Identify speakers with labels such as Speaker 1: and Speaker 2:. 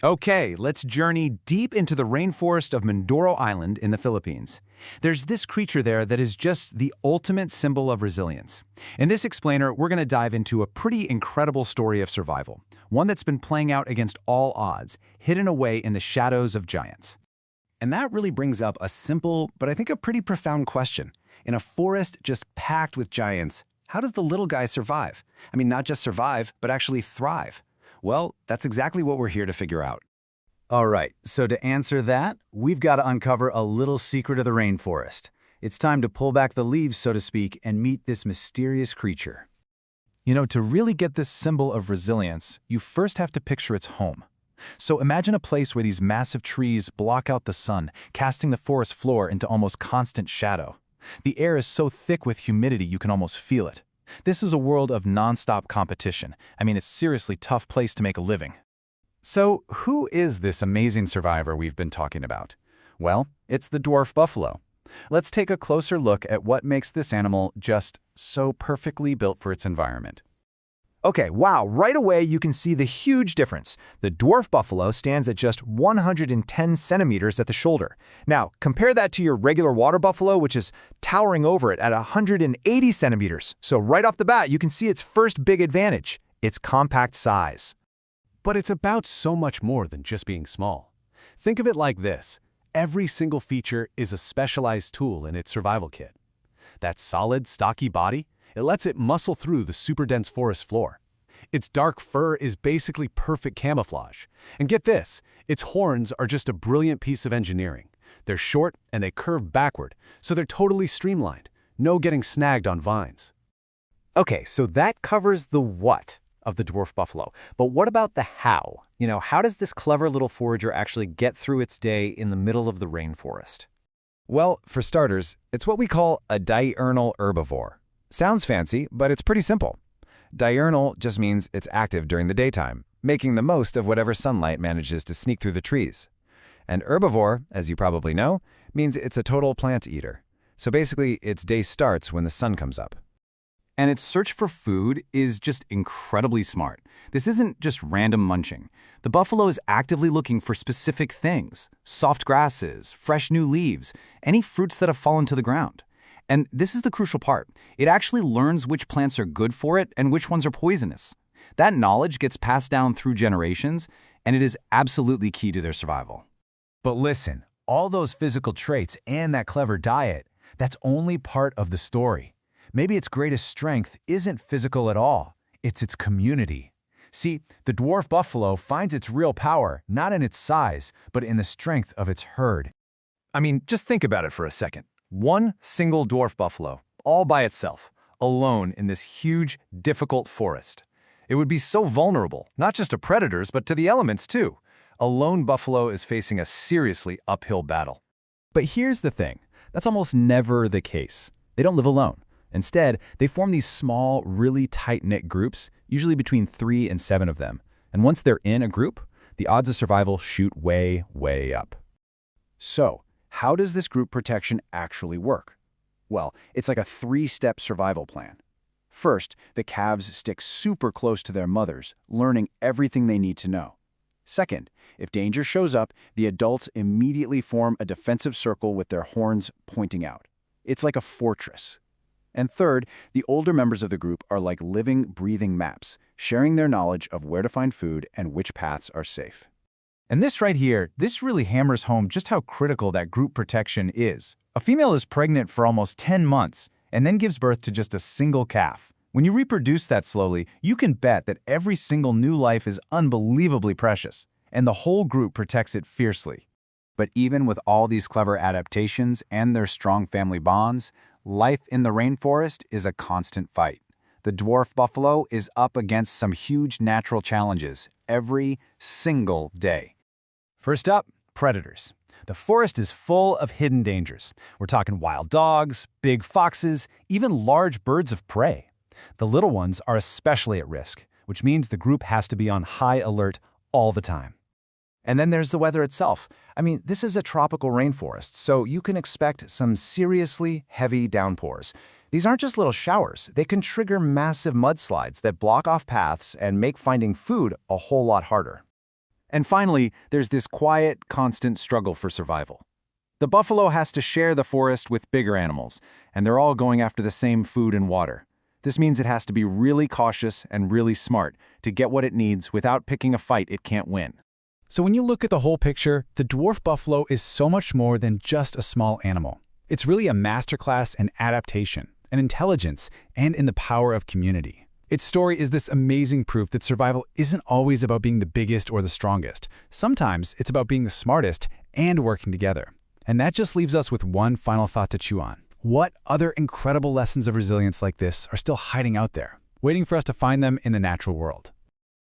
Speaker 1: Okay, let's journey deep into the rainforest of Mindoro Island in the Philippines. There's this creature there that is just the ultimate symbol of resilience. In this explainer, we're going to dive into a pretty incredible story of survival, one that's been playing out against all odds, hidden away in the shadows of giants.
Speaker 2: And that really brings up a simple, but I think a pretty profound question. In a forest just packed with giants, how does the little guy survive? I mean, not just survive, but actually thrive. Well, that's exactly what we're here to figure out.
Speaker 1: All right, so to answer that, we've got to uncover a little secret of the rainforest. It's time to pull back the leaves, so to speak, and meet this mysterious creature.
Speaker 3: You know, to really get this symbol of resilience, you first have to picture its home. So imagine a place where these massive trees block out the sun, casting the forest floor into almost constant shadow. The air is so thick with humidity you can almost feel it. This is a world of non-stop competition. I mean, it's a seriously tough place to make a living.
Speaker 2: So, who is this amazing survivor we've been talking about? Well, it's the dwarf buffalo. Let's take a closer look at what makes this animal just so perfectly built for its environment.
Speaker 4: Okay, wow, right away you can see the huge difference. The dwarf buffalo stands at just 110 centimeters at the shoulder. Now, compare that to your regular water buffalo, which is towering over it at 180 centimeters. So right off the bat, you can see its first big advantage, its compact size.
Speaker 5: But it's about so much more than just being small. Think of it like this. Every single feature is a specialized tool in its survival kit. That solid, stocky body, it lets it muscle through the super dense forest floor. Its dark fur is basically perfect camouflage. And get this, its horns are just a brilliant piece of engineering. They're short and they curve backward, so they're totally streamlined. No getting snagged on vines.
Speaker 6: Okay, so that covers the what of the dwarf buffalo. But what about the how? You know, how does this clever little forager actually get through its day in the middle of the rainforest?
Speaker 2: Well, for starters, it's what we call a diurnal herbivore. Sounds fancy, but it's pretty simple. Diurnal just means it's active during the daytime, making the most of whatever sunlight manages to sneak through the trees. And herbivore, as you probably know, means it's a total plant eater. So basically, its day starts when the sun comes up. And its search for food is just incredibly smart. This isn't just random munching. The buffalo is actively looking for specific things: soft grasses, fresh new leaves, any fruits that have fallen to the ground. And this is the crucial part. It actually learns which plants are good for it and which ones are poisonous. That knowledge gets passed down through generations, and it is absolutely key to their survival.
Speaker 1: But listen, all those physical traits and that clever diet, that's only part of the story. Maybe its greatest strength isn't physical at all. It's its community. See, the dwarf buffalo finds its real power not in its size, but in the strength of its herd.
Speaker 4: I mean, just think about it for a second. One single dwarf buffalo, all by itself, alone in this huge, difficult forest. It would be so vulnerable, not just to predators, but to the elements too. A lone buffalo is facing a seriously uphill battle.
Speaker 3: But here's the thing. That's almost never the case. They don't live alone. Instead, they form these small, really tight-knit groups, usually between 3 and 7 of them. And once they're in a group, the odds of survival shoot way, way up.
Speaker 2: So, how does this group protection actually work? Well, it's like a 3-step survival plan. First, the calves stick super close to their mothers, learning everything they need to know. Second, if danger shows up, the adults immediately form a defensive circle with their horns pointing out. It's like a fortress. And third, the older members of the group are like living, breathing maps, sharing their knowledge of where to find food and which paths are safe.
Speaker 1: And this right here, this really hammers home just how critical that group protection is. A female is pregnant for almost 10 months and then gives birth to just a single calf. When you reproduce that slowly, you can bet that every single new life is unbelievably precious, and the whole group protects it fiercely.
Speaker 2: But even with all these clever adaptations and their strong family bonds, life in the rainforest is a constant fight. The dwarf buffalo is up against some huge natural challenges every single day.
Speaker 1: First up, predators. The forest is full of hidden dangers. We're talking wild dogs, big foxes, even large birds of prey. The little ones are especially at risk, which means the group has to be on high alert all the time.
Speaker 2: And then there's the weather itself. I mean, this is a tropical rainforest, so you can expect some seriously heavy downpours. These aren't just little showers. They can trigger massive mudslides that block off paths and make finding food a whole lot harder. And finally, there's this quiet, constant struggle for survival. The buffalo has to share the forest with bigger animals, and they're all going after the same food and water. This means it has to be really cautious and really smart to get what it needs without picking a fight it can't win.
Speaker 3: So when you look at the whole picture, the dwarf buffalo is so much more than just a small animal. It's really a masterclass in adaptation, in intelligence, and in the power of community. Its story is this amazing proof that survival isn't always about being the biggest or the strongest. Sometimes it's about being the smartest and working together. And that just leaves us with one final thought to chew on. What other incredible lessons of resilience like this are still hiding out there, waiting for us to find them in the natural world?